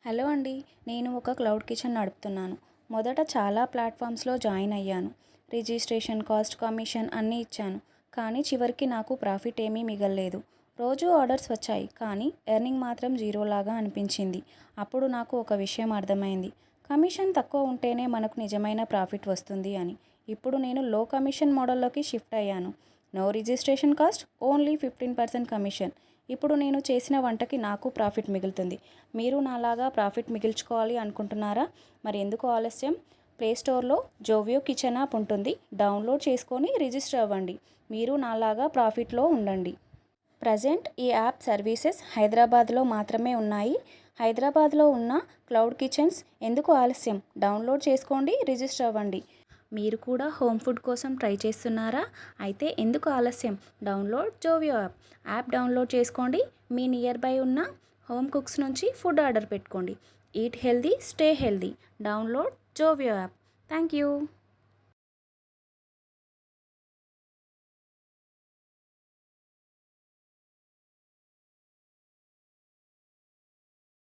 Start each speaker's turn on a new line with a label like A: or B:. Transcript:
A: Hello అండి. నేను ఒక క్లౌడ్ కిచెన్ నడుపుతున్నాను. మొదట చాలా ప్లాట్ఫామ్స్లో జాయిన్ అయ్యాను. రిజిస్ట్రేషన్ కాస్ట్, కమిషన్ అన్నీ ఇచ్చాను. కానీ చివరికి నాకు ప్రాఫిట్ ఏమీ మిగల్లేదు. రోజు ఆర్డర్స్ వచ్చాయి, కానీ ఎర్నింగ్ మాత్రం జీరోలాగా అనిపించింది. అప్పుడు నాకు ఒక విషయం అర్థమైంది. కమిషన్ తక్కువ ఉంటేనే మనకు నిజమైన ప్రాఫిట్ వస్తుంది అని. ఇప్పుడు నేను లో కమిషన్ మోడల్లోకి షిఫ్ట్ అయ్యాను. No registration cost, only 15% commission. ఇప్పుడు నేను చేసిన వంటకి నాకు ప్రాఫిట్ మిగులుతుంది. మీరు నాలాగా ప్రాఫిట్ మిగిల్చుకోవాలి అనుకుంటున్నారా? మరి ఎందుకు ఆలస్యం? ప్లే స్టోర్లో జోవియో కిచెన్ యాప్ ఉంటుంది. డౌన్లోడ్ చేసుకొని రిజిస్టర్ అవ్వండి. మీరు నాలాగా ప్రాఫిట్లో ఉండండి. ప్రజెంట్ ఈ యాప్ సర్వీసెస్ హైదరాబాద్లో మాత్రమే ఉన్నాయి. హైదరాబాద్లో ఉన్న క్లౌడ్ కిచెన్స్ ఎందుకు ఆలస్యం? డౌన్లోడ్ చేసుకోండి, రిజిస్టర్ అవ్వండి. మీరు కూడా హోమ్ ఫుడ్ కోసం ట్రై చేస్తున్నారా? అయితే ఎందుకు ఆలస్యం? Download Zovio app. App download చేసుకోండి. మీ నియర్ బై ఉన్న హోమ్ కుక్స్ నుంచి ఫుడ్ ఆర్డర్ పెట్టుకోండి. Eat healthy, stay healthy. Download Zovio app. Thank you.